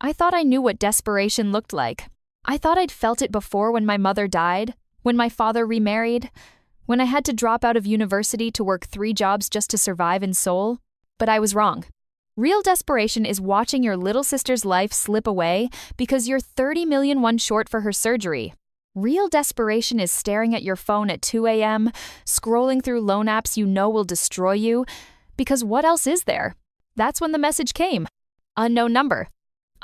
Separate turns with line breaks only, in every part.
I thought I knew what desperation looked like. I thought I'd felt it before when my mother died, when my father remarried, when I had to drop out of university to work 3 jobs just to survive in Seoul. But I was wrong. Real desperation is watching your little sister's life slip away because you're 30 million won short for her surgery. Real desperation is staring at your phone at 2 a.m., scrolling through loan apps you know will destroy you, because what else is there? That's when the message came. Unknown number.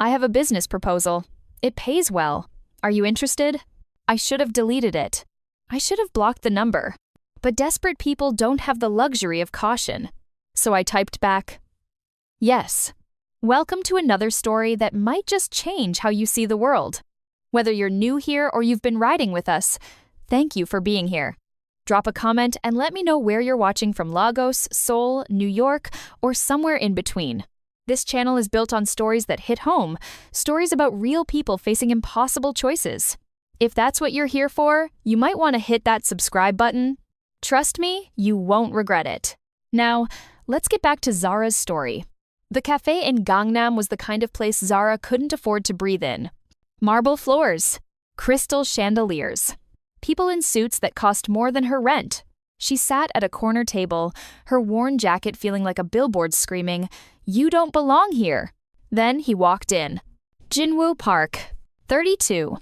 I have a business proposal. It pays well. Are you interested? I should have deleted it. I should have blocked the number. But desperate people don't have the luxury of caution. So I typed back, yes. Welcome to another story that might just change how you see the world. Whether you're new here or you've been riding with us, thank you for being here. Drop a comment and let me know where you're watching from: Lagos, Seoul, New York, or somewhere in between. This channel is built on stories that hit home, stories about real people facing impossible choices. If that's what you're here for, you might want to hit that subscribe button. Trust me, you won't regret it. Now, let's get back to Zara's story. The cafe in Gangnam was the kind of place Zara couldn't afford to breathe in. Marble floors, crystal chandeliers, people in suits that cost more than her rent. She sat at a corner table, her worn jacket feeling like a billboard screaming, "You don't belong here." Then he walked in. Jin-woo Park, 32,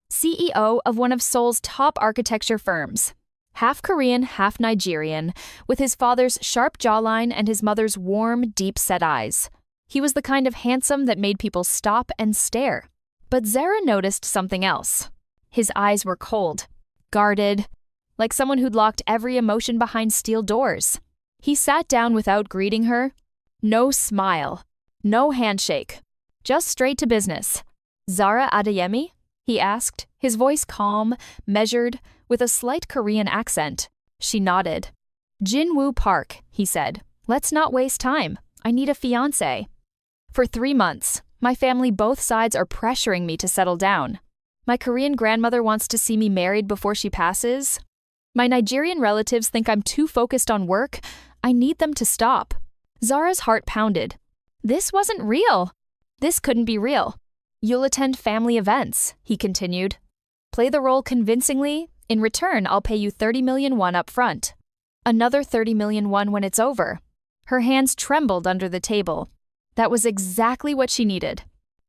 CEO of one of Seoul's top architecture firms. Half Korean, half Nigerian, with his father's sharp jawline and his mother's warm, deep-set eyes. He was the kind of handsome that made people stop and stare. But Zara noticed something else. His eyes were cold, guarded, like someone who'd locked every emotion behind steel doors. He sat down without greeting her. No smile, no handshake, just straight to business. "Zara Adeyemi?" he asked, his voice calm, measured, with a slight Korean accent. She nodded. "Jin-woo Park," he said. "Let's not waste time. I need a fiancé." For 3 months, my family both sides are pressuring me to settle down. My Korean grandmother wants to see me married before she passes. My Nigerian relatives think I'm too focused on work. I need them to stop. Zara's heart pounded. This wasn't real. This couldn't be real. "You'll attend family events," he continued. "Play the role convincingly. In return, I'll pay you 30 million won up front. Another 30 million won when it's over." Her hands trembled under the table. That was exactly what she needed.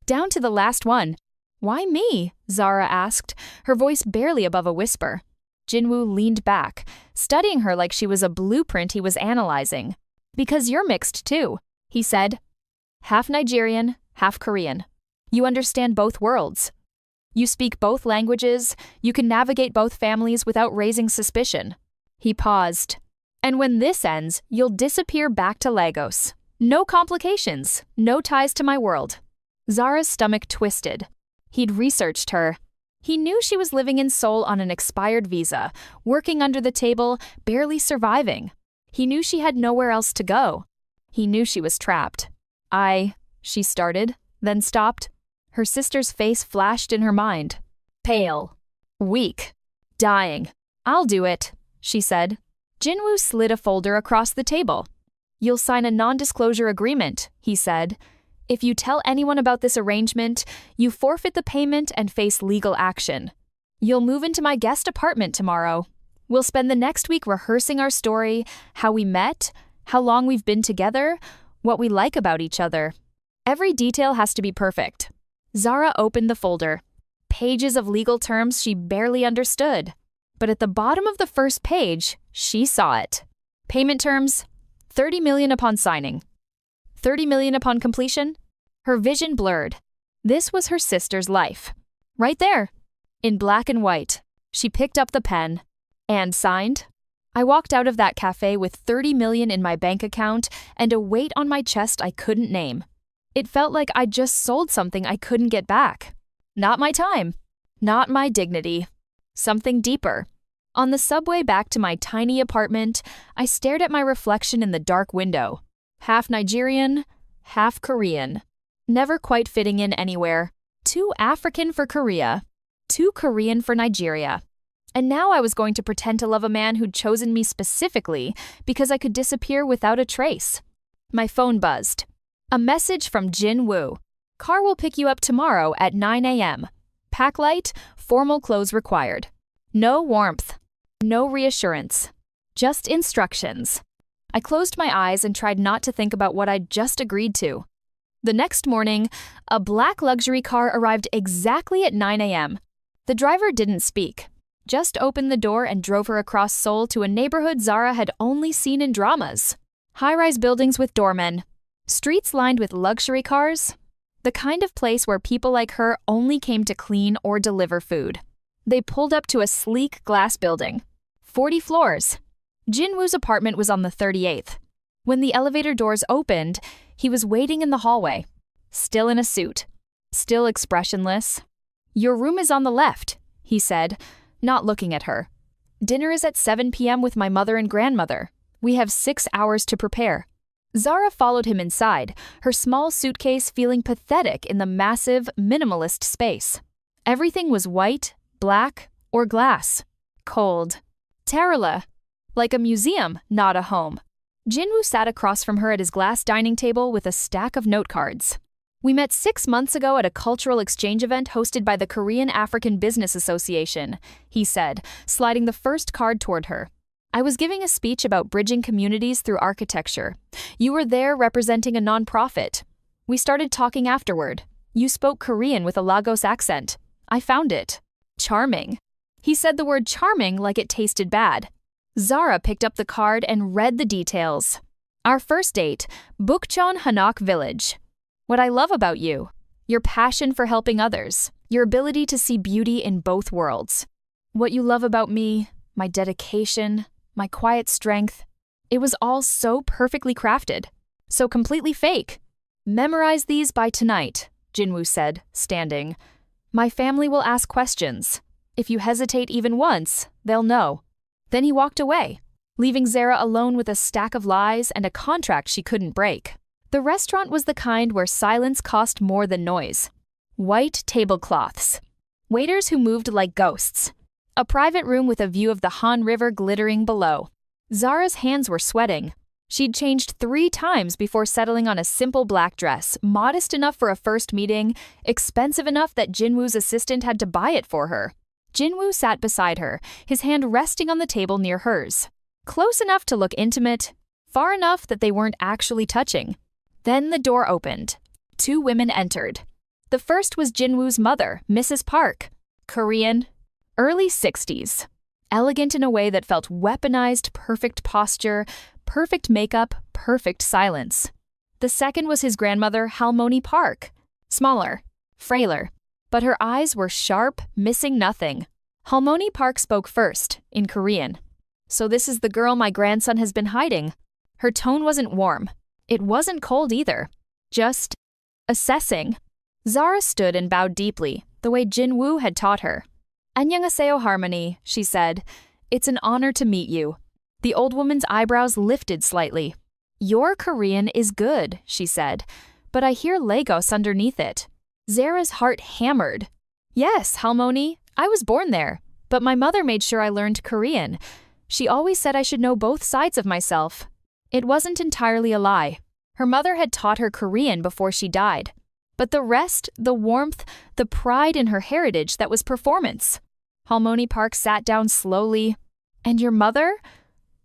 Down to the last one. "Why me?" Zara asked, her voice barely above a whisper. Jin-woo leaned back, studying her like she was a blueprint he was analyzing. "Because you're mixed too," he said. "Half Nigerian, half Korean. You understand both worlds. You speak both languages, you can navigate both families without raising suspicion." He paused. "And when this ends, you'll disappear back to Lagos. No complications, no ties to my world." Zara's stomach twisted. He'd researched her. He knew she was living in Seoul on an expired visa, working under the table, barely surviving. He knew she had nowhere else to go. He knew she was trapped. She started, then stopped. Her sister's face flashed in her mind. Pale, weak, dying. "I'll do it," she said. Jin-woo slid a folder across the table. "You'll sign a non-disclosure agreement," he said. "If you tell anyone about this arrangement, you forfeit the payment and face legal action. You'll move into my guest apartment tomorrow. We'll spend the next week rehearsing our story, how we met, how long we've been together, what we like about each other. Every detail has to be perfect." Zara opened the folder. Pages of legal terms she barely understood. But at the bottom of the first page, she saw it. Payment terms: 30 million upon signing. 30 million upon completion? Her vision blurred. This was her sister's life. Right there. In black and white. She picked up the pen. And signed. I walked out of that cafe with 30 million in my bank account and a weight on my chest I couldn't name. It felt like I'd just sold something I couldn't get back. Not my time. Not my dignity. Something deeper. On the subway back to my tiny apartment, I stared at my reflection in the dark window. Half Nigerian, half Korean. Never quite fitting in anywhere. Too African for Korea. Too Korean for Nigeria. And now I was going to pretend to love a man who'd chosen me specifically because I could disappear without a trace. My phone buzzed. A message from Jin-woo. Car will pick you up tomorrow at 9 a.m. Pack light, formal clothes required. No warmth. No reassurance. Just instructions. I closed my eyes and tried not to think about what I'd just agreed to. The next morning, a black luxury car arrived exactly at 9 a.m. The driver didn't speak, just opened the door and drove her across Seoul to a neighborhood Zara had only seen in dramas. High-rise buildings with doormen. Streets lined with luxury cars. The kind of place where people like her only came to clean or deliver food. They pulled up to a sleek glass building. 40 floors. Jin-woo's apartment was on the 38th. When the elevator doors opened, he was waiting in the hallway. Still in a suit. Still expressionless. "Your room is on the left," he said, not looking at her. "Dinner is at 7 p.m. with my mother and grandmother. We have 6 hours to prepare." Zara followed him inside, her small suitcase feeling pathetic in the massive, minimalist space. Everything was white, black, or glass. Cold. Terrala. Like a museum, not a home. Jin-woo sat across from her at his glass dining table with a stack of note cards. "We met 6 months ago at a cultural exchange event hosted by the Korean African Business Association," he said, sliding the first card toward her. "I was giving a speech about bridging communities through architecture. You were there representing a nonprofit. We started talking afterward. You spoke Korean with a Lagos accent. I found it charming." He said the word charming like it tasted bad. Zara picked up the card and read the details. "Our first date, Bukchon Hanok Village. What I love about you, your passion for helping others, your ability to see beauty in both worlds. What you love about me, my dedication, my quiet strength. It was all so perfectly crafted, so completely fake. Memorize these by tonight," Jin-woo said, standing. "My family will ask questions. If you hesitate even once, they'll know." Then he walked away, leaving Zara alone with a stack of lies and a contract she couldn't break. The restaurant was the kind where silence cost more than noise. White tablecloths. Waiters who moved like ghosts. A private room with a view of the Han River glittering below. Zara's hands were sweating. She'd changed 3 times before settling on a simple black dress, modest enough for a first meeting, expensive enough that Jin-woo's assistant had to buy it for her. Jin-woo sat beside her, his hand resting on the table near hers. Close enough to look intimate, far enough that they weren't actually touching. Then the door opened. 2 women entered. The first was Jin-woo's mother, Mrs. Park. Korean, early 60s. Elegant in a way that felt weaponized, perfect posture, perfect makeup, perfect silence. The second was his grandmother, Halmoni Park. Smaller, frailer, but her eyes were sharp, missing nothing. Halmoni Park spoke first, in Korean. "So this is the girl my grandson has been hiding." Her tone wasn't warm. It wasn't cold either. Just assessing. Zara stood and bowed deeply, the way Jin-woo had taught her. "안녕하세요, Harmony," she said. "It's an honor to meet you." The old woman's eyebrows lifted slightly. "Your Korean is good," she said, "but I hear Lagos underneath it." Zara's heart hammered. "Yes, Halmoni, I was born there, but my mother made sure I learned Korean. She always said I should know both sides of myself." It wasn't entirely a lie. Her mother had taught her Korean before she died. But the rest, the warmth, the pride in her heritage, that was performance. Halmoni Park sat down slowly. "And your mother?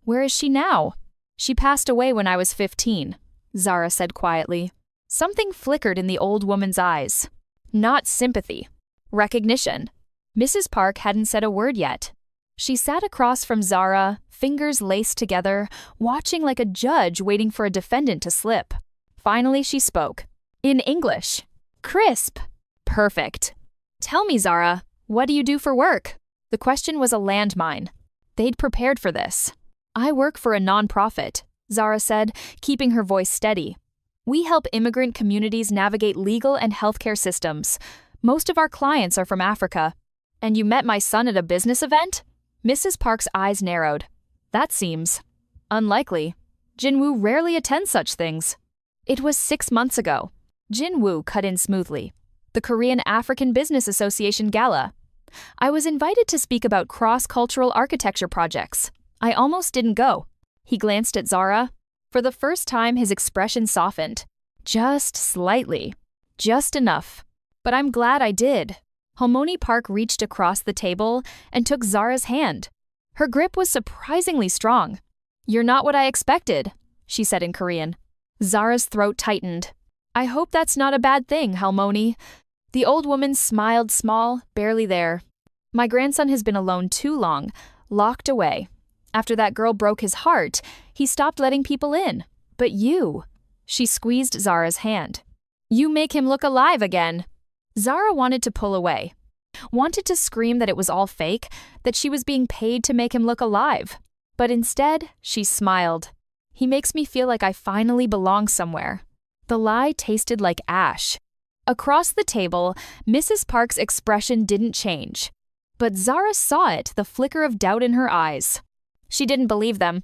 Where is she now?" "She passed away when I was 15, Zara said quietly. Something flickered in the old woman's eyes. Not sympathy. Recognition. Mrs. Park hadn't said a word yet. She sat across from Zara, fingers laced together, watching like a judge waiting for a defendant to slip. Finally, she spoke. In English. Crisp. Perfect. "Tell me, Zara, what do you do for work?" The question was a landmine. They'd prepared for this. "I work for a nonprofit," Zara said, keeping her voice steady. "We help immigrant communities navigate legal and healthcare systems. Most of our clients are from Africa." "And you met my son at a business event?" Mrs. Park's eyes narrowed. "That seems unlikely. Jin-woo rarely attends such things." "It was 6 months ago." Jin-woo cut in smoothly. "The Korean African Business Association Gala. I was invited to speak about cross-cultural architecture projects. I almost didn't go." He glanced at Zara. For the first time, his expression softened. Just slightly. Just enough. But I'm glad I did. Halmoni Park reached across the table and took Zara's hand. Her grip was surprisingly strong. "You're not what I expected," she said in Korean. Zara's throat tightened. "I hope that's not a bad thing, Halmoni." The old woman smiled small, barely there. "My grandson has been alone too long, locked away. After that girl broke his heart, he stopped letting people in. But you," she squeezed Zara's hand, "you make him look alive again." Zara wanted to pull away, wanted to scream that it was all fake, that she was being paid to make him look alive. But instead, she smiled. "He makes me feel like I finally belong somewhere." The lie tasted like ash. Across the table, Mrs. Park's expression didn't change. But Zara saw it, the flicker of doubt in her eyes. She didn't believe them.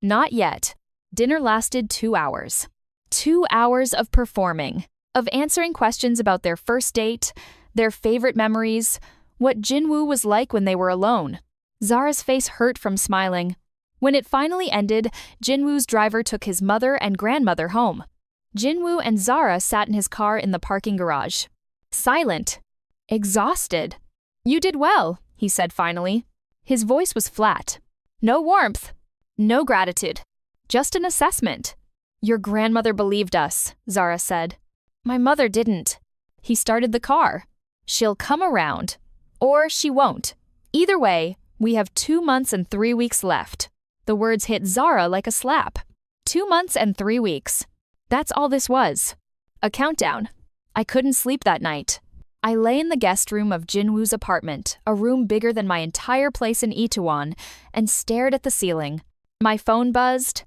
Not yet. Dinner lasted 2 hours. 2 hours of performing, of answering questions about their first date, their favorite memories, what Jin-woo was like when they were alone. Zara's face hurt from smiling. When it finally ended, Jin-woo's driver took his mother and grandmother home. Jin-woo and Zara sat in his car in the parking garage. Silent. Exhausted. "You did well," he said finally. His voice was flat. "No warmth. No gratitude. Just an assessment." "Your grandmother believed us," Zara said. "My mother didn't." He started the car. "She'll come around. Or she won't. Either way, we have 2 months and 3 weeks left." The words hit Zara like a slap. 2 months and 3 weeks. That's all this was. A countdown. I couldn't sleep that night. I lay in the guest room of Jin-woo's apartment, a room bigger than my entire place in Itaewon, and stared at the ceiling. My phone buzzed.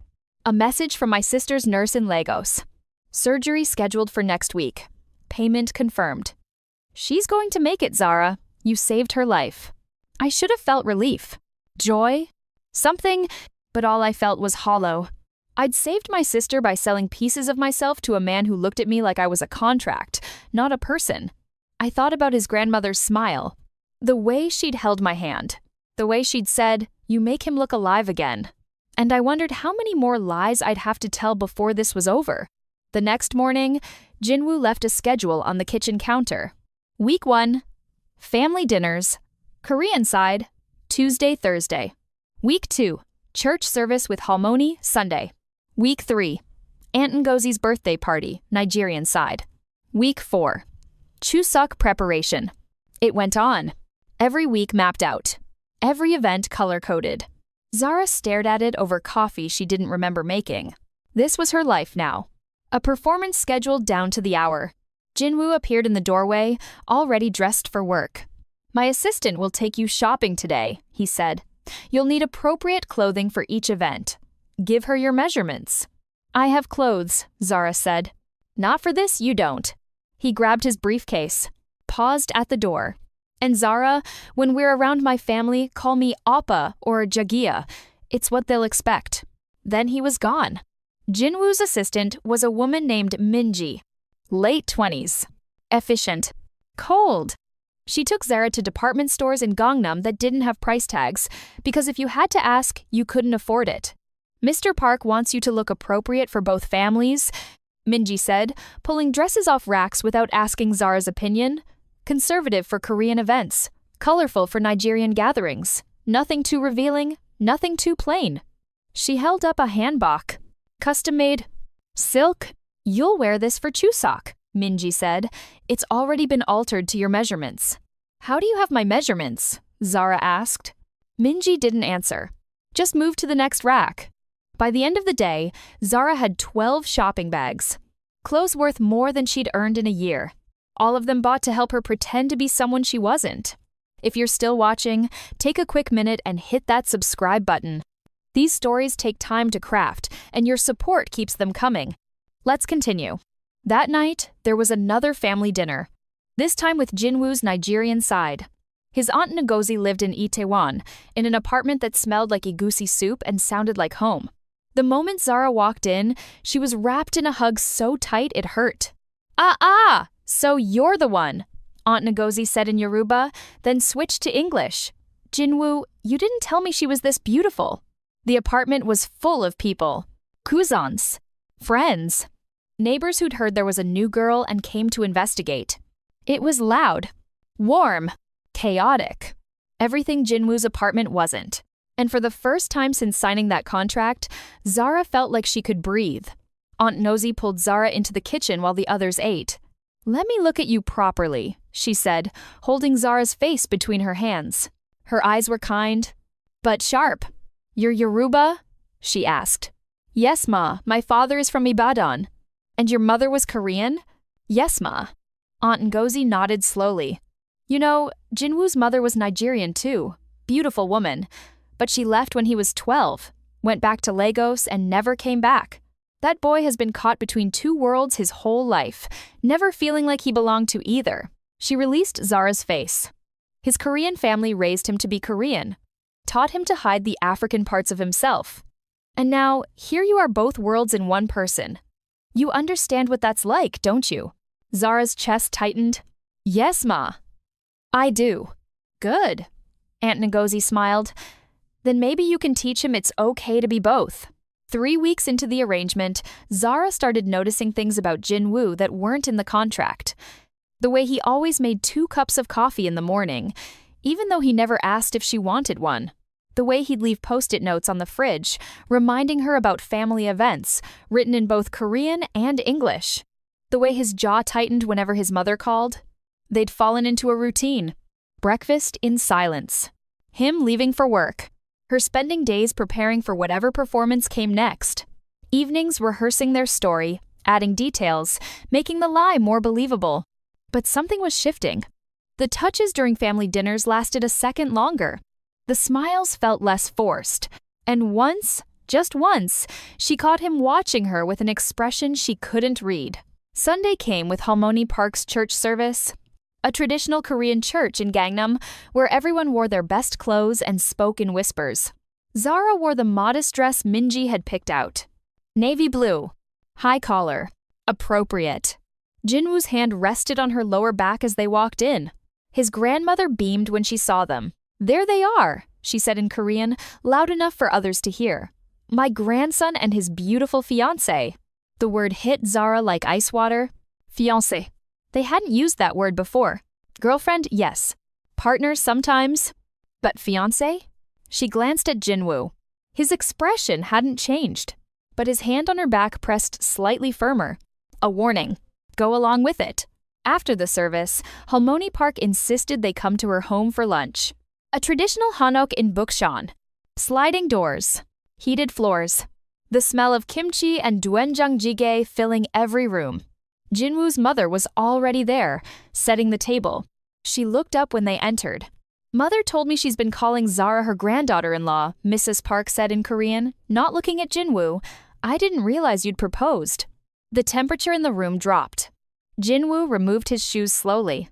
A message from my sister's nurse in Lagos. "Surgery scheduled for next week. Payment confirmed." "She's going to make it, Zara. You saved her life." I should have felt relief. Joy? Something, but all I felt was hollow. I'd saved my sister by selling pieces of myself to a man who looked at me like I was a contract, not a person. I thought about his grandmother's smile, the way she'd held my hand, the way she'd said, "You make him look alive again." And I wondered how many more lies I'd have to tell before this was over. The next morning, Jin-woo left a schedule on the kitchen counter. Week 1, family dinners, Korean side, Tuesday, Thursday. Week 2, church service with Halmoni, Sunday. Week 3, Aunt Ngozie's birthday party, Nigerian side. Week 4, Chuseok preparation. It went on. Every week mapped out. Every event color-coded. Zara stared at it over coffee she didn't remember making. This was her life now. A performance scheduled down to the hour. Jin-woo appeared in the doorway, already dressed for work. "My assistant will take you shopping today," he said. "You'll need appropriate clothing for each event. Give her your measurements." "I have clothes," Zara said. "Not for this, you don't." He grabbed his briefcase, paused at the door. "And Zara, when we're around my family, call me Appa or Jagia. It's what they'll expect." Then he was gone. Jin-woo's assistant was a woman named Minji. Late 20s. Efficient. Cold. She took Zara to department stores in Gangnam that didn't have price tags, because if you had to ask, you couldn't afford it. "Mr. Park wants you to look appropriate for both families," Minji said, pulling dresses off racks without asking Zara's opinion. "Conservative for Korean events, colorful for Nigerian gatherings, nothing too revealing, nothing too plain." She held up a hanbok. "Custom-made. Silk. You'll wear this for Chuseok," Minji said. "It's already been altered to your measurements." "How do you have my measurements?" Zara asked. Minji didn't answer. Just moved to the next rack. By the end of the day, Zara had 12 shopping bags. Clothes worth more than she'd earned in a year. All of them bought to help her pretend to be someone she wasn't. If you're still watching, take a quick minute and hit that subscribe button. These stories take time to craft, and your support keeps them coming. Let's continue. That night, there was another family dinner, this time with Jin-woo's Nigerian side. His Aunt Ngozi lived in Itaewon, in an apartment that smelled like egusi soup and sounded like home. The moment Zara walked in, she was wrapped in a hug so tight it hurt. "Ah, so you're the one," Aunt Ngozi said in Yoruba, then switched to English. "Jin-woo, you didn't tell me she was this beautiful." The apartment was full of people. Cousins. Friends. Neighbors who'd heard there was a new girl and came to investigate. It was loud, warm, chaotic. Everything Jin-woo's apartment wasn't. And for the first time since signing that contract, Zara felt like she could breathe. Aunt Nosy pulled Zara into the kitchen while the others ate. "Let me look at you properly," she said, holding Zara's face between her hands. Her eyes were kind, but sharp. "You're Yoruba?" she asked. "Yes, Ma. My father is from Ibadan." "And your mother was Korean?" "Yes, Ma." Aunt Ngozi nodded slowly. "You know, Jin-woo's mother was Nigerian too. Beautiful woman. But she left when he was 12, went back to Lagos and never came back. That boy has been caught between two worlds his whole life, never feeling like he belonged to either." She released Zara's face. His Korean family raised him to be Korean, taught him to hide the African parts of himself. And now, here you are, both worlds in one person. You understand what that's like, don't you? Zara's chest tightened. "Yes, Ma." "I do." "Good." Aunt Ngozi smiled. "Then maybe you can teach him it's okay to be both." 3 weeks into the arrangement, Zara started noticing things about Jin-woo that weren't in the contract. The way he always made 2 cups of coffee in the morning, even though he never asked if she wanted one. The way he'd leave post-it notes on the fridge, reminding her about family events, written in both Korean and English. The way his jaw tightened whenever his mother called. They'd fallen into a routine. Breakfast in silence. Him leaving for work. Her spending days preparing for whatever performance came next. Evenings rehearsing their story, adding details, making the lie more believable. But something was shifting. The touches during family dinners lasted a second longer. The smiles felt less forced. And once, just once, she caught him watching her with an expression she couldn't read. Sunday came with Halmoni Park's church service. A traditional Korean church in Gangnam where everyone wore their best clothes and spoke in whispers. Zara wore the modest dress Minji had picked out. Navy blue. High collar. Appropriate. Jin-woo's hand rested on her lower back as they walked in. His grandmother beamed when she saw them. "There they are," she said in Korean, loud enough for others to hear. "My grandson and his beautiful fiancée." The word hit Zara like ice water. Fiancée. They hadn't used that word before. Girlfriend, yes. Partner, sometimes. But fiancé? She glanced at Jin-woo. His expression hadn't changed, but his hand on her back pressed slightly firmer. A warning. Go along with it. After the service, Halmoni Park insisted they come to her home for lunch. A traditional hanok in Bukshan. Sliding doors. Heated floors. The smell of kimchi and doenjang jjigae filling every room. Jin-woo's mother was already there, setting the table. She looked up when they entered. "Mother told me she's been calling Zara her granddaughter-in-law," Mrs. Park said in Korean, not looking at Jin-woo. "I didn't realize you'd proposed." The temperature in the room dropped. Jin-woo removed his shoes slowly.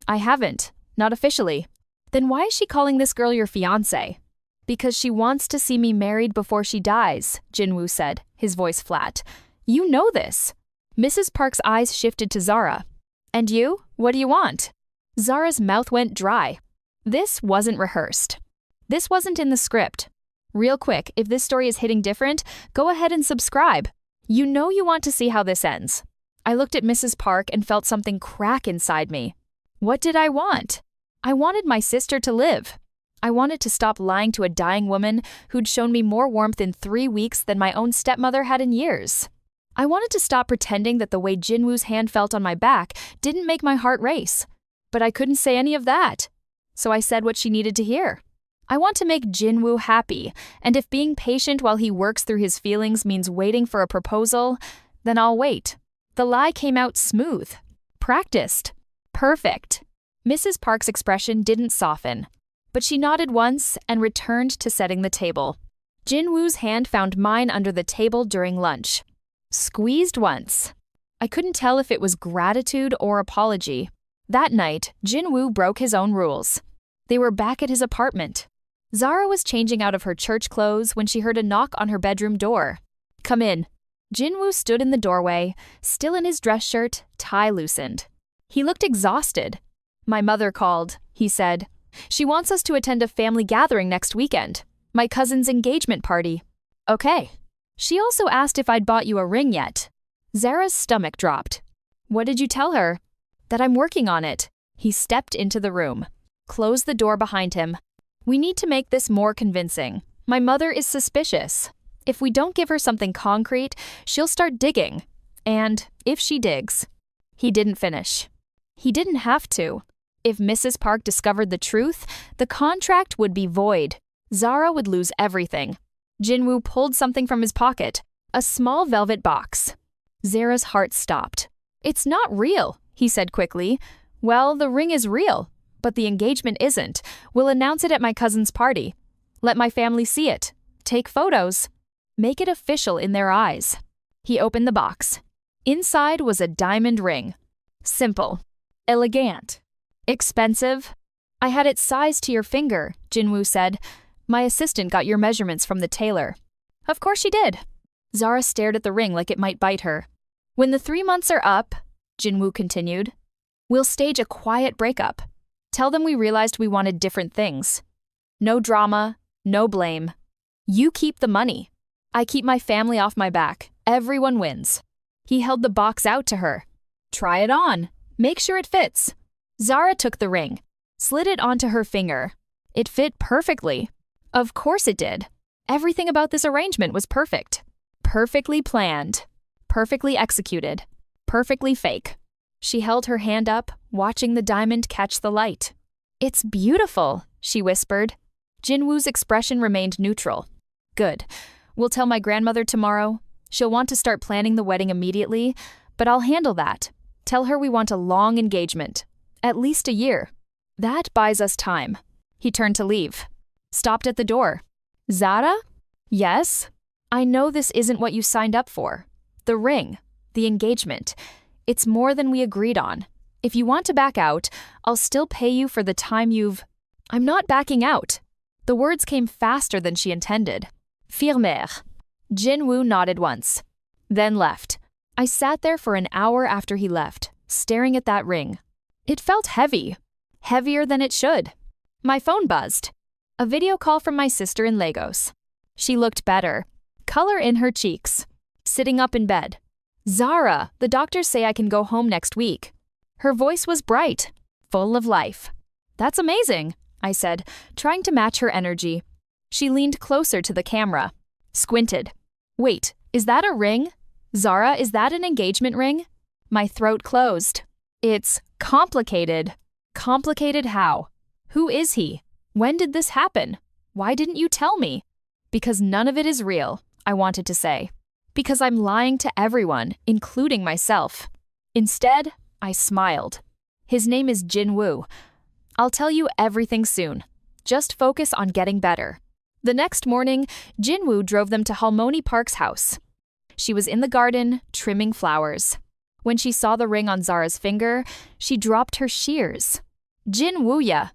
"I haven't. Not officially." "Then why is she calling this girl your fiancé?" "Because she wants to see me married before she dies," Jin-woo said, his voice flat. "You know this." Mrs. Park's eyes shifted to Zara. "And you? What do you want?" Zara's mouth went dry. This wasn't rehearsed. This wasn't in the script. Real quick, if this story is hitting different, go ahead and subscribe. You know you want to see how this ends. I looked at Mrs. Park and felt something crack inside me. What did I want? I wanted my sister to live. I wanted to stop lying to a dying woman who'd shown me more warmth in 3 weeks than my own stepmother had in years. I wanted to stop pretending that the way Jin-woo's hand felt on my back didn't make my heart race. But I couldn't say any of that. So I said what she needed to hear. I want to make Jin-woo happy, and if being patient while he works through his feelings means waiting for a proposal, then I'll wait. The lie came out smooth. Practiced. Perfect. Mrs. Park's expression didn't soften, but she nodded once and returned to setting the table. Jin-woo's hand found mine under the table during lunch. Squeezed once. I couldn't tell if it was gratitude or apology. That night, Jin-woo broke his own rules. They were back at his apartment. Zara was changing out of her church clothes when she heard a knock on her bedroom door. "Come in." Jin-woo stood in the doorway, still in his dress shirt, tie loosened. He looked exhausted. "My mother called," he said. "She wants us to attend a family gathering next weekend. My cousin's engagement party." "Okay." She also asked if I'd bought you a ring yet. Zara's stomach dropped. What did you tell her? That I'm working on it. He stepped into the room. Closed the door behind him. We need to make this more convincing. My mother is suspicious. If we don't give her something concrete, she'll start digging. And if she digs. He didn't finish. He didn't have to. If Mrs. Park discovered the truth, the contract would be void. Zara would lose everything. Jin-woo pulled something from his pocket, a small velvet box. Zara's heart stopped. It's not real, he said quickly. Well, the ring is real, but the engagement isn't. We'll announce it at my cousin's party. Let my family see it. Take photos. Make it official in their eyes. He opened the box. Inside was a diamond ring. Simple. Elegant. Expensive. I had it sized to your finger, Jin-woo said. My assistant got your measurements from the tailor. Of course she did. Zara stared at the ring like it might bite her. When the 3 months are up, Jin-woo continued, we'll stage a quiet breakup. Tell them we realized we wanted different things. No drama, no blame. You keep the money. I keep my family off my back. Everyone wins. He held the box out to her. Try it on. Make sure it fits. Zara took the ring, slid it onto her finger. It fit perfectly. Of course it did. Everything about this arrangement was perfect. Perfectly planned. Perfectly executed. Perfectly fake. She held her hand up, watching the diamond catch the light. It's beautiful, she whispered. Jin-woo's expression remained neutral. Good. We'll tell my grandmother tomorrow. She'll want to start planning the wedding immediately, but I'll handle that. Tell her we want a long engagement. At least a year. That buys us time. He turned to leave. Stopped at the door. Zara? Yes? I know this isn't what you signed up for. The ring. The engagement. It's more than we agreed on. If you want to back out, I'll still pay you for the time you've... I'm not backing out. The words came faster than she intended. Firmer. Jin-woo nodded once. Then left. I sat there for an hour after he left, staring at that ring. It felt heavy. Heavier than it should. My phone buzzed. A video call from my sister in Lagos. She looked better. Color in her cheeks. Sitting up in bed. Zara, the doctors say I can go home next week. Her voice was bright, full of life. That's amazing, I said, trying to match her energy. She leaned closer to the camera. Squinted. Wait, is that a ring? Zara, is that an engagement ring? My throat closed. It's complicated. Complicated how? Who is he? When did this happen? Why didn't you tell me? Because none of it is real, I wanted to say. Because I'm lying to everyone, including myself. Instead, I smiled. His name is Jin-woo. I'll tell you everything soon. Just focus on getting better. The next morning, Jin-woo drove them to Halmoni Park's house. She was in the garden, trimming flowers. When she saw the ring on Zara's finger, she dropped her shears. Jin-woo-ya.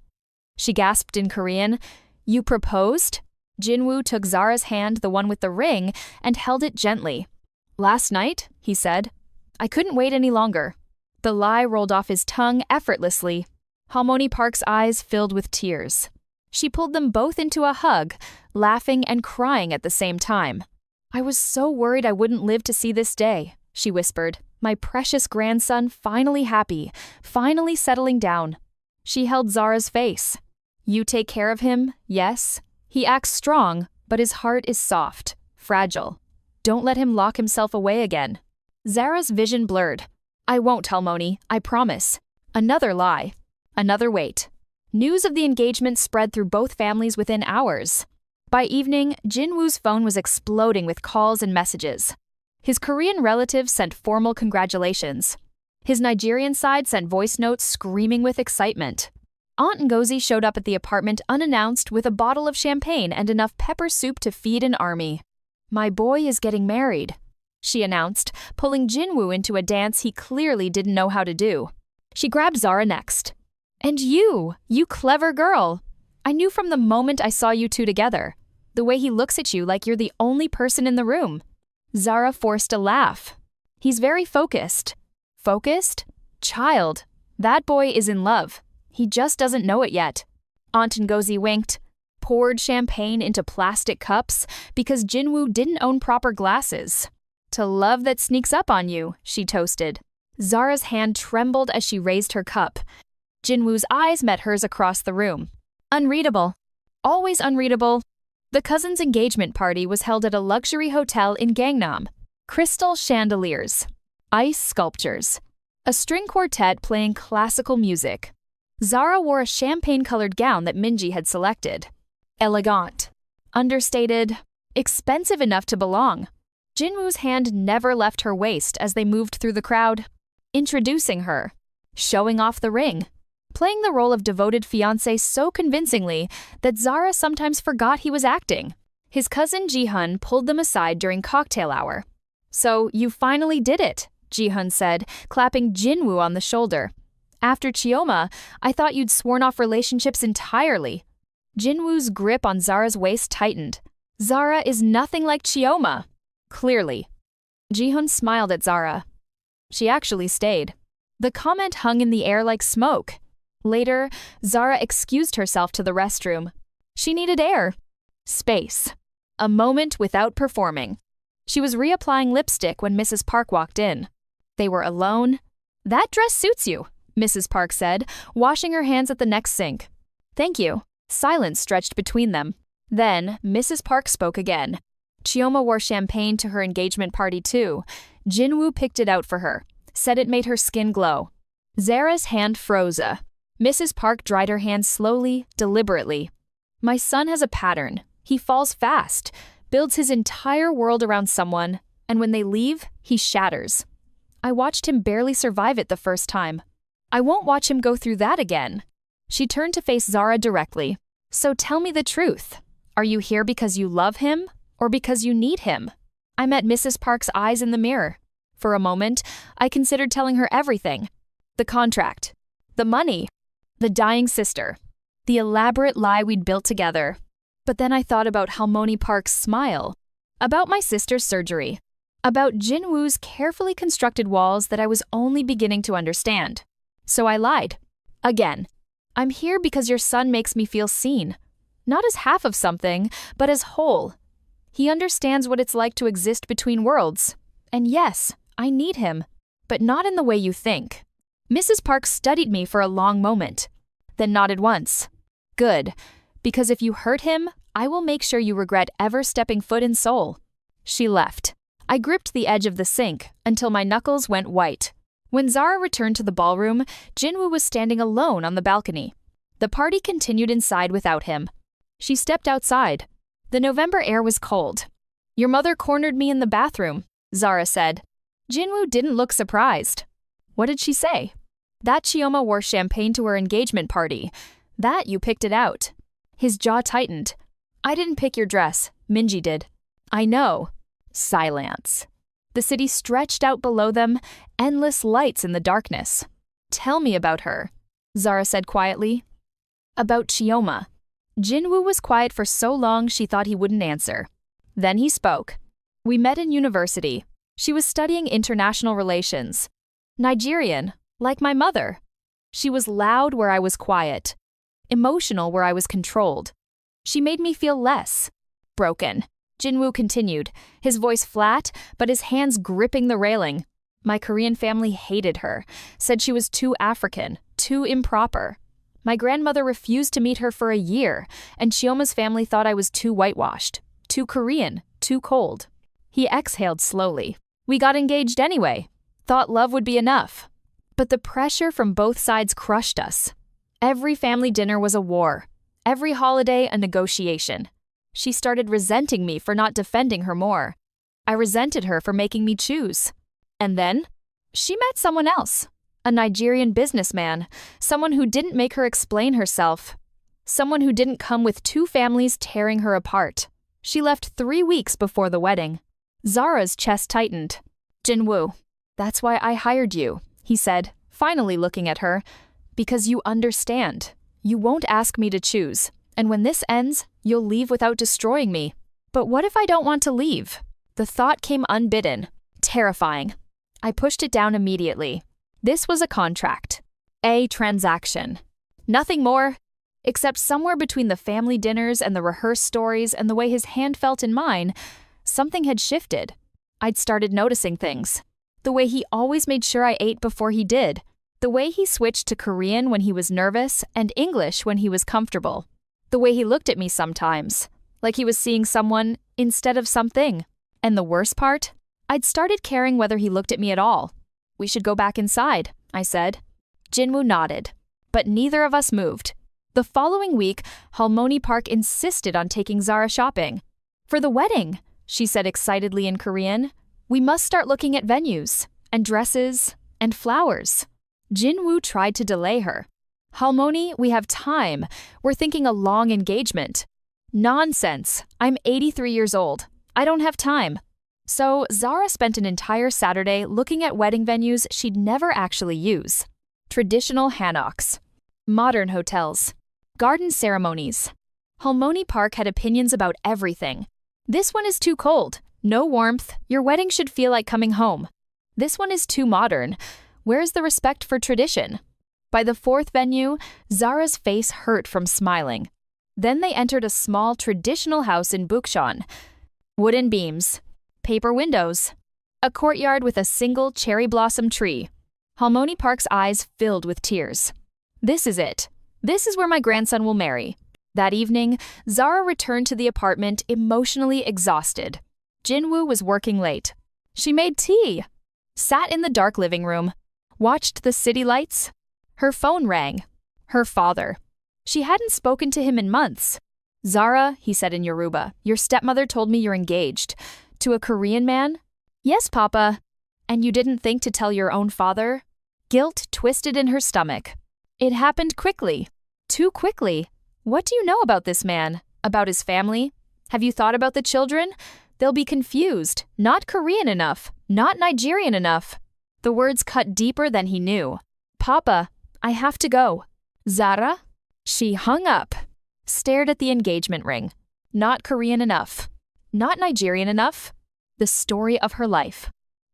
She gasped in Korean. You proposed? Jin-woo took Zara's hand, the one with the ring, and held it gently. Last night, he said. I couldn't wait any longer. The lie rolled off his tongue effortlessly. Halmoni Park's eyes filled with tears. She pulled them both into a hug, laughing and crying at the same time. I was so worried I wouldn't live to see this day, she whispered. My precious grandson finally happy, finally settling down. She held Zara's face. You take care of him, yes? He acts strong, but his heart is soft, fragile. Don't let him lock himself away again. Zara's vision blurred. I won't, Halmoni, I promise. Another lie. Another wait. News of the engagement spread through both families within hours. By evening, Jin-woo's phone was exploding with calls and messages. His Korean relatives sent formal congratulations. His Nigerian side sent voice notes screaming with excitement. Aunt Ngozi showed up at the apartment unannounced with a bottle of champagne and enough pepper soup to feed an army. My boy is getting married, she announced, pulling Jin-woo into a dance he clearly didn't know how to do. She grabbed Zara next. And you clever girl. I knew from the moment I saw you two together. The way he looks at you like you're the only person in the room. Zara forced a laugh. He's very focused. Focused? Child. That boy is in love. He just doesn't know it yet. Aunt Ngozi winked, poured champagne into plastic cups because Jin-woo didn't own proper glasses. To love that sneaks up on you, she toasted. Zara's hand trembled as she raised her cup. Jin-woo's eyes met hers across the room. Unreadable. Always unreadable. The cousins' engagement party was held at a luxury hotel in Gangnam. Crystal chandeliers. Ice sculptures. A string quartet playing classical music. Zara wore a champagne-colored gown that Minji had selected. Elegant. Understated. Expensive enough to belong. Jin-woo's hand never left her waist as they moved through the crowd. Introducing her. Showing off the ring. Playing the role of devoted fiancé so convincingly that Zara sometimes forgot he was acting. His cousin Ji-hun pulled them aside during cocktail hour. "So, you finally did it," Ji-hun said, clapping Jin-woo on the shoulder. "After Chioma, I thought you'd sworn off relationships entirely." Jin-woo's grip on Zara's waist tightened. "Zara is nothing like Chioma." Clearly. Ji-hun smiled at Zara. She actually stayed. The comment hung in the air like smoke. Later, Zara excused herself to the restroom. She needed air. Space. A moment without performing. She was reapplying lipstick when Mrs. Park walked in. They were alone. "That dress suits you," Mrs. Park said, washing her hands at the next sink. "Thank you." Silence stretched between them. Then, Mrs. Park spoke again. Chioma wore champagne to her engagement party too. Jin-woo picked it out for her, said it made her skin glow. Zara's hand froze. Mrs. Park dried her hand slowly, deliberately. "My son has a pattern. He falls fast, builds his entire world around someone, and when they leave, he shatters. I watched him barely survive it the first time. I won't watch him go through that again." She turned to face Zara directly. "So tell me the truth. Are you here because you love him, or because you need him?" I met Mrs. Park's eyes in the mirror. For a moment, I considered telling her everything. The contract. The money. The dying sister. The elaborate lie we'd built together. But then I thought about Halmoni Park's smile. About my sister's surgery. About Jin-woo's carefully constructed walls that I was only beginning to understand. So I lied. Again. "I'm here because your son makes me feel seen. Not as half of something, but as whole. He understands what it's like to exist between worlds. And yes, I need him, but not in the way you think." Mrs. Park studied me for a long moment, then nodded once. "Good, because if you hurt him, I will make sure you regret ever stepping foot in Seoul." She left. I gripped the edge of the sink until my knuckles went white. When Zara returned to the ballroom, Jin-woo was standing alone on the balcony. The party continued inside without him. She stepped outside. The November air was cold. "Your mother cornered me in the bathroom," Zara said. Jin-woo didn't look surprised. "What did she say?" "That Chioma wore champagne to her engagement party. That you picked it out." His jaw tightened. "I didn't pick your dress. Minji did." "I know." Silence. The city stretched out below them, endless lights in the darkness. "Tell me about her," Zara said quietly. "About Chioma." Jin-woo was quiet for so long she thought he wouldn't answer. Then he spoke. "We met in university. She was studying international relations. Nigerian, like my mother. She was loud where I was quiet. Emotional where I was controlled. She made me feel less. Broken." Jin-woo continued, his voice flat, but his hands gripping the railing. "My Korean family hated her, said she was too African, too improper. My grandmother refused to meet her for a year, and Chioma's family thought I was too whitewashed, too Korean, too cold." He exhaled slowly. "We got engaged anyway. Thought love would be enough. But the pressure from both sides crushed us. Every family dinner was a war. Every holiday a negotiation. She started resenting me for not defending her more. I resented her for making me choose. And then, she met someone else. A Nigerian businessman. Someone who didn't make her explain herself. Someone who didn't come with two families tearing her apart. She left 3 weeks before the wedding." Zara's chest tightened. "Jin-woo, that's why I hired you," he said, finally looking at her. "Because you understand. You won't ask me to choose. And when this ends, you'll leave without destroying me. But what if I don't want to leave?" The thought came unbidden. Terrifying. I pushed it down immediately. This was a contract. A transaction. Nothing more, except somewhere between the family dinners and the rehearsed stories and the way his hand felt in mine, something had shifted. I'd started noticing things. The way he always made sure I ate before he did. The way he switched to Korean when he was nervous and English when he was comfortable. The way he looked at me sometimes, like he was seeing someone instead of something. And the worst part? I'd started caring whether he looked at me at all. "We should go back inside," I said. Jin-woo nodded, but neither of us moved. The following week, Halmoni Park insisted on taking Zara shopping. "For the wedding," she said excitedly in Korean. "We must start looking at venues, and dresses, and flowers." Jin-woo tried to delay her. "Halmoni, we have time. We're thinking a long engagement." "Nonsense. I'm 83 years old. I don't have time." So Zara spent an entire Saturday looking at wedding venues she'd never actually use. Traditional hanoks, modern hotels, garden ceremonies. Halmoni Park had opinions about everything. "This one is too cold. No warmth. Your wedding should feel like coming home." "This one is too modern. Where's the respect for tradition?" By the fourth venue, Zara's face hurt from smiling. Then they entered a small traditional house in Bukchon. Wooden beams, paper windows, a courtyard with a single cherry blossom tree. Halmoni Park's eyes filled with tears. "This is it. This is where my grandson will marry." That evening, Zara returned to the apartment emotionally exhausted. Jin-woo was working late. She made tea, sat in the dark living room, watched the city lights. Her phone rang. Her father. She hadn't spoken to him in months. "Zara," he said in Yoruba, "your stepmother told me you're engaged. To a Korean man?" "Yes, Papa." "And you didn't think to tell your own father?" Guilt twisted in her stomach. "It happened quickly. Too quickly. What do you know about this man? About his family? Have you thought about the children? They'll be confused. Not Korean enough. Not Nigerian enough." The words cut deeper than he knew. "Papa, I have to go." "Zara?" She hung up, stared at the engagement ring. Not Korean enough. Not Nigerian enough. The story of her life.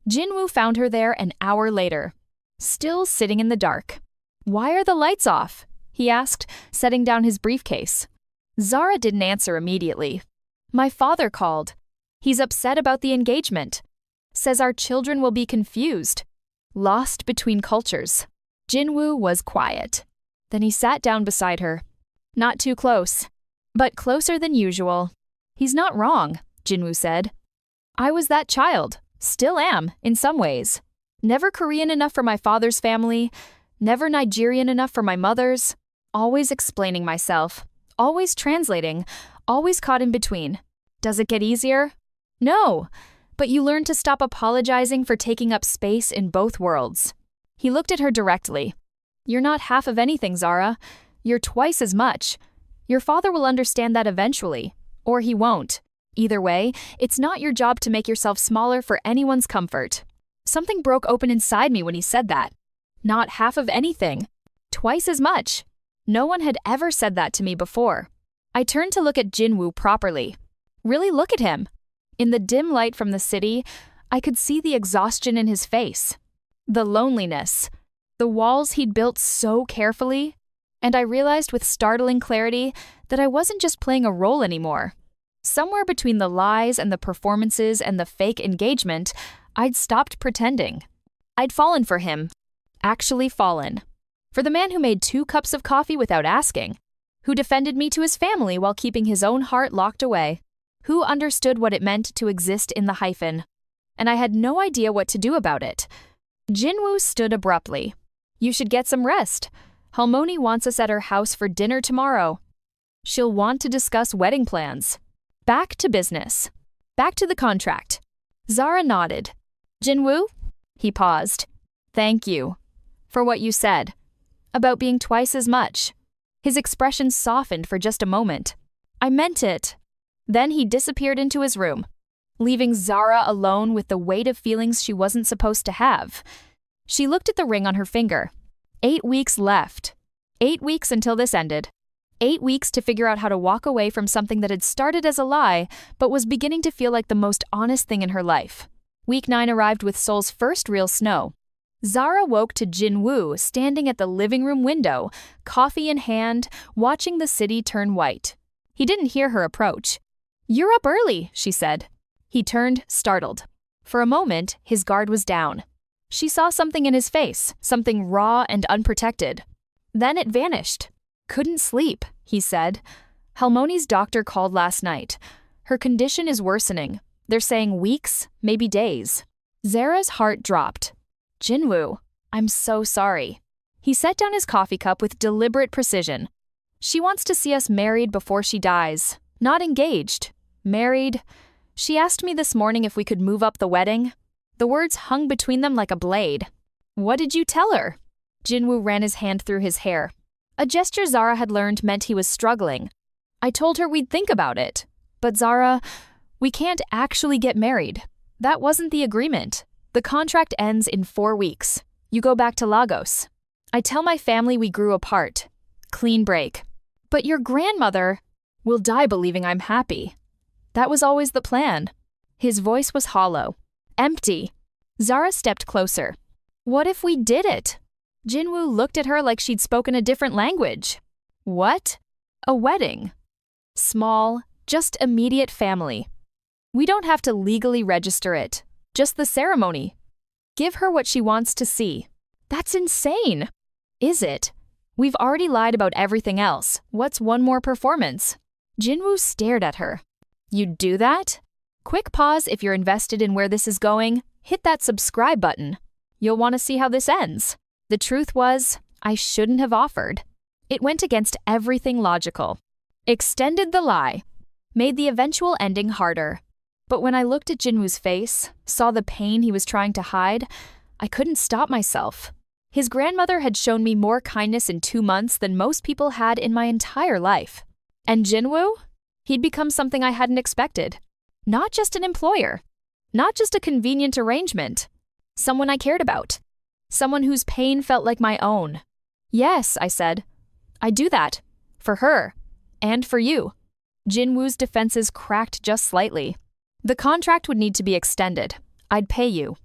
Jin-woo found her there an hour later, still sitting in the dark. "Why are the lights off?" he asked, setting down his briefcase. Zara didn't answer immediately. "My father called. He's upset about the engagement. Says our children will be confused. Lost between cultures." Jin-woo was quiet. Then he sat down beside her. "Not too close, but closer than usual." "He's not wrong," Jin-woo said. "I was that child. Still am, in some ways. Never Korean enough for my father's family. Never Nigerian enough for my mother's. Always explaining myself. Always translating. Always caught in between. Does it get easier? No. But you learn to stop apologizing for taking up space in both worlds." He looked at her directly. "You're not half of anything, Zara. You're twice as much. Your father will understand that eventually. Or he won't. Either way, it's not your job to make yourself smaller for anyone's comfort." Something broke open inside me when he said that. Not half of anything. Twice as much. No one had ever said that to me before. I turned to look at Jin-woo properly. Really look at him. In the dim light from the city, I could see the exhaustion in his face. The loneliness. The walls he'd built so carefully. And I realized with startling clarity that I wasn't just playing a role anymore. Somewhere between the lies and the performances and the fake engagement, I'd stopped pretending. I'd fallen for him. Actually fallen. For the man who made 2 cups of coffee without asking. Who defended me to his family while keeping his own heart locked away. Who understood what it meant to exist in the hyphen. And I had no idea what to do about it. Jin-woo stood abruptly. "You should get some rest. Halmoni wants us at her house for dinner tomorrow. She'll want to discuss wedding plans. Back to business. Back to the contract." Zara nodded. "Jin-woo?" He paused. "Thank you. For what you said. About being twice as much." His expression softened for just a moment. "I meant it." Then he disappeared into his room, leaving Zara alone with the weight of feelings she wasn't supposed to have. She looked at the ring on her finger. 8 weeks left. 8 weeks until this ended. 8 weeks to figure out how to walk away from something that had started as a lie, but was beginning to feel like the most honest thing in her life. Week 9 arrived with Seoul's first real snow. Zara woke to Jin-woo standing at the living room window, coffee in hand, watching the city turn white. He didn't hear her approach. "You're up early," she said. He turned, startled. For a moment, his guard was down. She saw something in his face, something raw and unprotected. Then it vanished. "Couldn't sleep," he said. "Halmoni's doctor called last night. Her condition is worsening. They're saying weeks, maybe days." Zara's heart dropped. "Jin-woo, I'm so sorry." He set down his coffee cup with deliberate precision. "She wants to see us married before she dies. Not engaged. Married. She asked me this morning if we could move up the wedding." The words hung between them like a blade. "What did you tell her?" Jin-woo ran his hand through his hair. A gesture Zara had learned meant he was struggling. "I told her we'd think about it. But Zara, we can't actually get married. That wasn't the agreement. The contract ends in 4 weeks. You go back to Lagos. I tell my family we grew apart. Clean break. But your grandmother will die believing I'm happy. That was always the plan." His voice was hollow. Empty. Zara stepped closer. "What if we did it?" Jin-woo looked at her like she'd spoken a different language. "What?" "A wedding. Small, just immediate family. We don't have to legally register it. Just the ceremony. Give her what she wants to see." "That's insane." "Is it? We've already lied about everything else. What's one more performance?" Jin-woo stared at her. "You'd do that?" Quick pause if you're invested in where this is going. Hit that subscribe button. You'll want to see how this ends. The truth was, I shouldn't have offered. It went against everything logical. Extended the lie. Made the eventual ending harder. But when I looked at Jin-woo's face, saw the pain he was trying to hide, I couldn't stop myself. His grandmother had shown me more kindness in 2 months than most people had in my entire life. And Jin-woo? He'd become something I hadn't expected. Not just an employer. Not just a convenient arrangement. Someone I cared about. Someone whose pain felt like my own. "Yes," I said. "I'd do that. For her. And for you." Jin-woo's defenses cracked just slightly. "The contract would need to be extended. I'd pay you."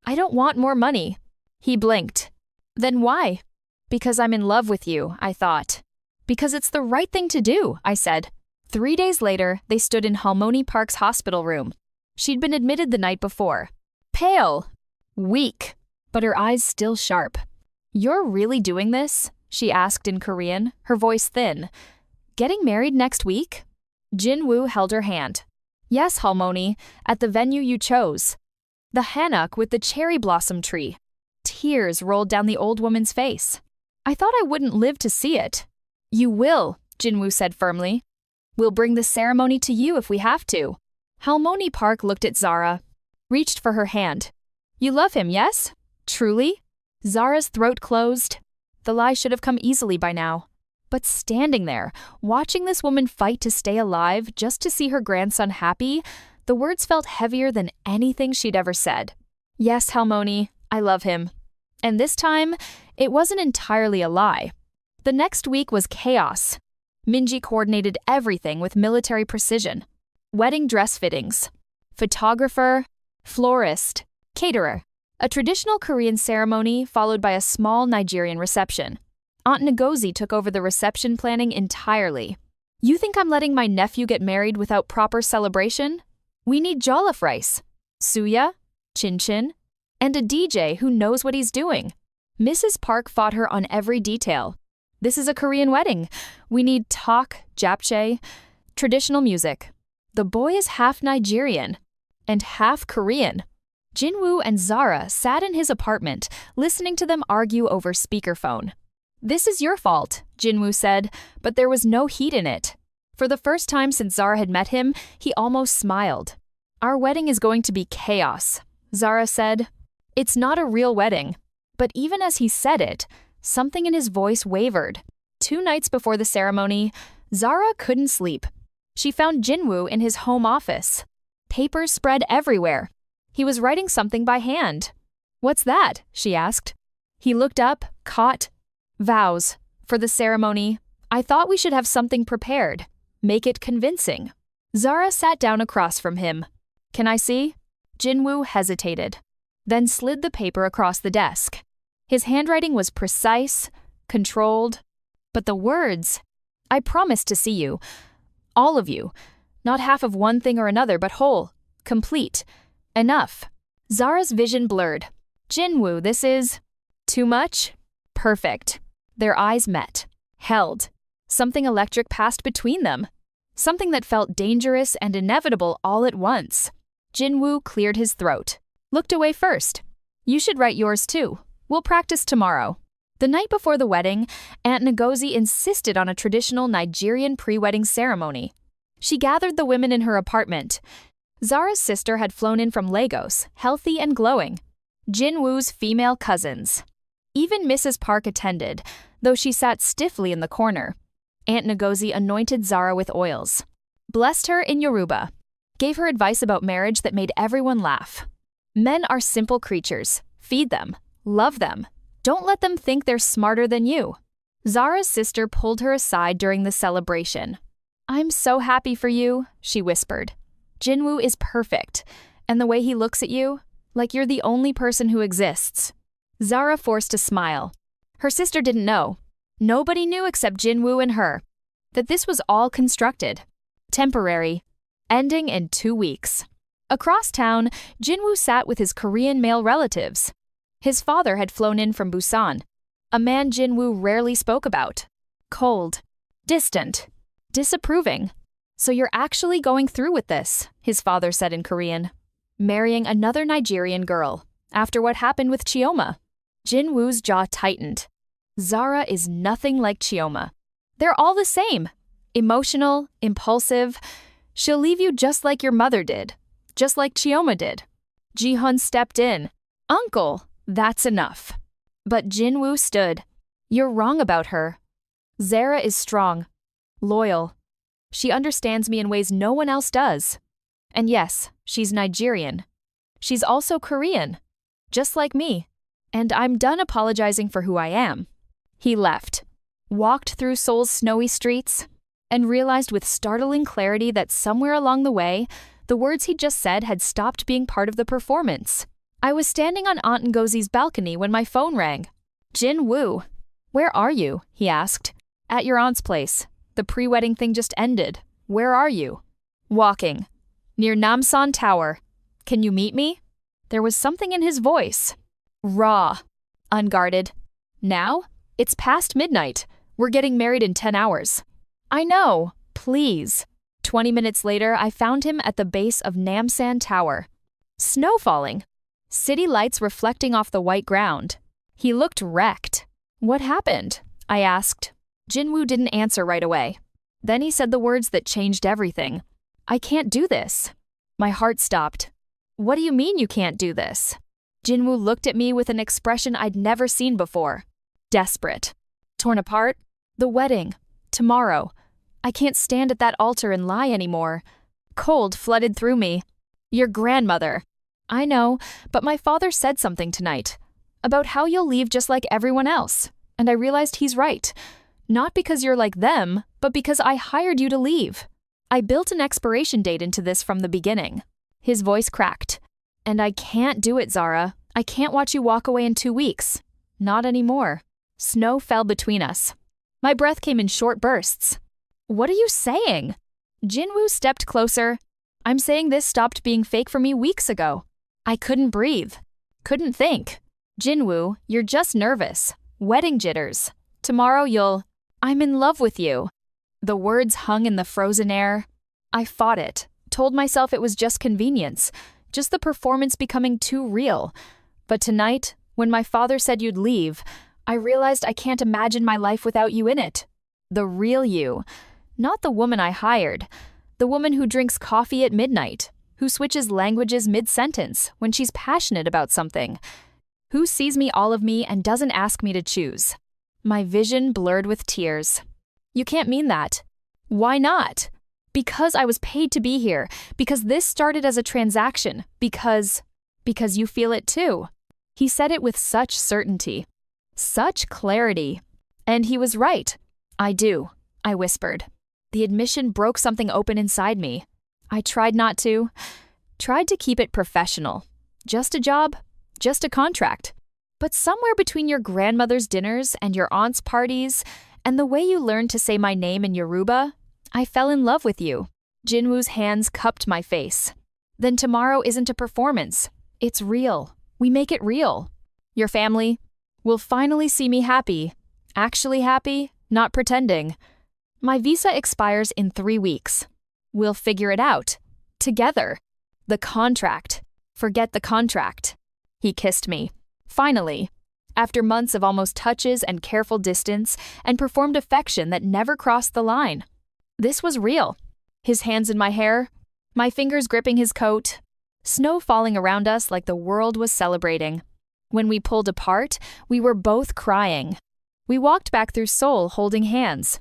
"I don't want more money." He blinked. "Then why?" "Because I'm in love with you," I thought. "Because it's the right thing to do," I said. 3 days later, they stood in Halmoni Park's hospital room. She'd been admitted the night before. Pale. Weak. But her eyes still sharp. "You're really doing this?" she asked in Korean, her voice thin. "Getting married next week?" Jin-woo held her hand. "Yes, Halmoni, at the venue you chose. The hanok with the cherry blossom tree." Tears rolled down the old woman's face. "I thought I wouldn't live to see it." "You will," Jin-woo said firmly. "We'll bring the ceremony to you if we have to." Halmoni Park looked at Zara, reached for her hand. "You love him, yes? Truly?" Zara's throat closed. The lie should have come easily by now. But standing there, watching this woman fight to stay alive just to see her grandson happy, the words felt heavier than anything she'd ever said. "Yes, Halmoni, I love him." And this time, it wasn't entirely a lie. The next week was chaos. Minji coordinated everything with military precision. Wedding dress fittings, photographer, florist, caterer. A traditional Korean ceremony followed by a small Nigerian reception. Aunt Ngozi took over the reception planning entirely. "You think I'm letting my nephew get married without proper celebration? We need jollof rice, suya, chin-chin, and a DJ who knows what he's doing." Mrs. Park fought her on every detail. "This is a Korean wedding. We need tok, japchae, traditional music. The boy is half Nigerian and half Korean." Jin-woo and Zara sat in his apartment, listening to them argue over speakerphone. "This is your fault," Jin-woo said, but there was no heat in it. For the first time since Zara had met him, he almost smiled. "Our wedding is going to be chaos," Zara said. "It's not a real wedding." But even as he said it, something in his voice wavered. 2 nights before the ceremony, Zara couldn't sleep. She found Jin-woo in his home office. Papers spread everywhere. He was writing something by hand. "What's that?" she asked. He looked up, caught. "Vows. For the ceremony. I thought we should have something prepared. Make it convincing." Zara sat down across from him. "Can I see?" Jin-woo hesitated, then slid the paper across the desk. His handwriting was precise, controlled. But the words, "I promise to see you. All of you. Not half of one thing or another, but whole. Complete. Enough." Zara's vision blurred. Jin-woo, this is… too much? Perfect. Their eyes met. Held. Something electric passed between them. Something that felt dangerous and inevitable all at once. Jin-woo cleared his throat. Looked away first. You should write yours too. We'll practice tomorrow. The night before the wedding, Aunt Ngozi insisted on a traditional Nigerian pre-wedding ceremony. She gathered the women in her apartment. Zara's sister had flown in from Lagos, healthy and glowing. Jin-woo's female cousins. Even Mrs. Park attended, though she sat stiffly in the corner. Aunt Ngozi anointed Zara with oils. Blessed her in Yoruba. Gave her advice about marriage that made everyone laugh. Men are simple creatures. Feed them. Love them. Don't let them think they're smarter than you. Zara's sister pulled her aside during the celebration. I'm so happy for you, she whispered. Jin-woo is perfect, and the way he looks at you, like you're the only person who exists. Zara forced a smile. Her sister didn't know. Nobody knew except Jin-woo and her. That this was all constructed. Temporary. Ending in 2 weeks. Across town, Jin-woo sat with his Korean male relatives. His father had flown in from Busan, a man Jin-woo rarely spoke about. Cold. Distant. Disapproving. So you're actually going through with this, his father said in Korean. Marrying another Nigerian girl, after what happened with Chioma. Jin-woo's jaw tightened. Zara is nothing like Chioma. They're all the same. Emotional, impulsive. She'll leave you just like your mother did. Just like Chioma did. Ji-hun stepped in. Uncle, that's enough. But Jin-woo stood. You're wrong about her. Zara is strong. Loyal. She understands me in ways no one else does. And yes, she's Nigerian. She's also Korean. Just like me. And I'm done apologizing for who I am. He left. Walked through Seoul's snowy streets. And realized with startling clarity that somewhere along the way, the words he'd just said had stopped being part of the performance. I was standing on Aunt Ngozi's balcony when my phone rang. Jin-woo. Where are you? He asked. At your aunt's place. The pre-wedding thing just ended. Where are you? Walking. Near Namsan Tower. Can you meet me? There was something in his voice. Raw. Unguarded. Now? It's past midnight. We're getting married in 10 hours. I know. Please. 20 minutes later, I found him at the base of Namsan Tower. Snow falling. City lights reflecting off the white ground. He looked wrecked. What happened? I asked. Jin-woo didn't answer right away. Then he said the words that changed everything. I can't do this. My heart stopped. What do you mean you can't do this? Jin-woo looked at me with an expression I'd never seen before. Desperate. Torn apart? The wedding. Tomorrow. I can't stand at that altar and lie anymore. Cold flooded through me. Your grandmother. I know, but my father said something tonight. About how you'll leave just like everyone else. And I realized he's right. Not because you're like them, but because I hired you to leave. I built an expiration date into this from the beginning. His voice cracked. And I can't do it, Zara. I can't watch you walk away in 2 weeks. Not anymore. Snow fell between us. My breath came in short bursts. What are you saying? Jin-woo stepped closer. I'm saying this stopped being fake for me weeks ago. I couldn't breathe. Couldn't think. Jin-woo, you're just nervous. Wedding jitters. Tomorrow you'll… I'm in love with you. The words hung in the frozen air. I fought it. Told myself it was just convenience. Just the performance becoming too real. But tonight, when my father said you'd leave, I realized I can't imagine my life without you in it. The real you. Not the woman I hired. The woman who drinks coffee at midnight. Who switches languages mid-sentence when she's passionate about something. Who sees me all of me and doesn't ask me to choose. My vision blurred with tears. You can't mean that. Why not? Because I was paid to be here. Because this started as a transaction. Because you feel it too. He said it with such certainty. Such clarity. And he was right. I do, I whispered. The admission broke something open inside me. I tried not to. Tried to keep it professional. Just a job. Just a contract. But somewhere between your grandmother's dinners and your aunt's parties, and the way you learned to say my name in Yoruba, I fell in love with you. Jin-woo's hands cupped my face. Then tomorrow isn't a performance. It's real. We make it real. Your family will finally see me happy. Actually happy, not pretending. My visa expires in 3 weeks. We'll figure it out. Together. The contract. Forget the contract. He kissed me. Finally. After months of almost touches and careful distance and performed affection that never crossed the line. This was real. His hands in my hair, my fingers gripping his coat, snow falling around us like the world was celebrating. When we pulled apart, we were both crying. We walked back through Seoul holding hands.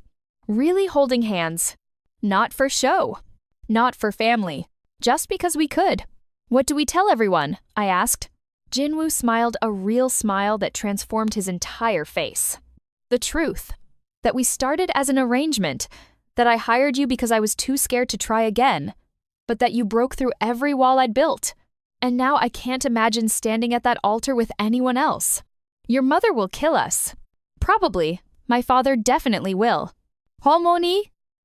Really holding hands. Not for show. Not for family. Just because we could. What do we tell everyone? I asked. Jin-woo smiled a real smile that transformed his entire face. The truth. That we started as an arrangement. That I hired you because I was too scared to try again. But that you broke through every wall I'd built. And now I can't imagine standing at that altar with anyone else. Your mother will kill us. Probably. My father definitely will. Halmoni?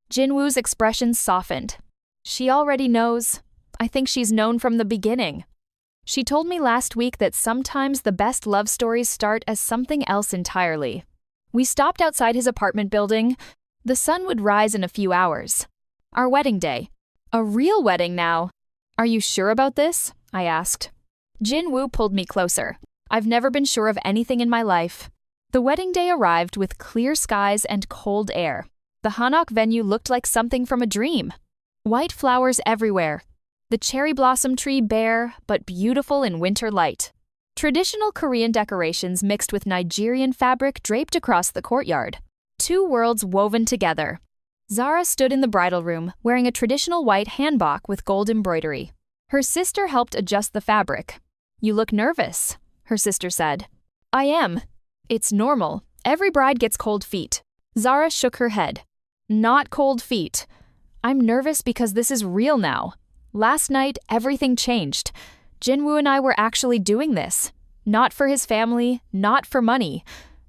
Jin-woo's expression softened. She already knows. I think she's known from the beginning. She told me last week that sometimes the best love stories start as something else entirely. We stopped outside his apartment building. The sun would rise in a few hours. Our wedding day. A real wedding now. Are you sure about this? I asked. Jin-woo pulled me closer. I've never been sure of anything in my life. The wedding day arrived with clear skies and cold air. The Hanok venue looked like something from a dream. White flowers everywhere. The cherry blossom tree bare, but beautiful in winter light. Traditional Korean decorations mixed with Nigerian fabric draped across the courtyard. Two worlds woven together. Zara stood in the bridal room, wearing a traditional white hanbok with gold embroidery. Her sister helped adjust the fabric. You look nervous, her sister said. I am. It's normal. Every bride gets cold feet. Zara shook her head. Not cold feet. I'm nervous because this is real now. Last night, everything changed. Jin-woo and I were actually doing this. Not for his family, not for money.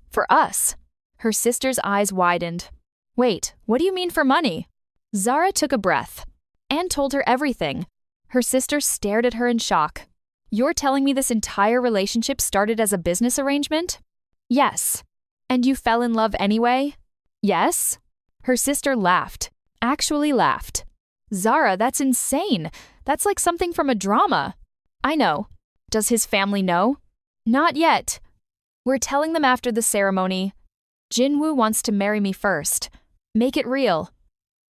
For us. Her sister's eyes widened. Wait, what do you mean for money? Zara took a breath. Anne told her everything. Her sister stared at her in shock. You're telling me this entire relationship started as a business arrangement? Yes. And you fell in love anyway? Yes. Her sister laughed. Actually laughed. Zara, that's insane. That's like something from a drama. I know. Does his family know? Not yet. We're telling them after the ceremony. Jin-woo wants to marry me first. Make it real.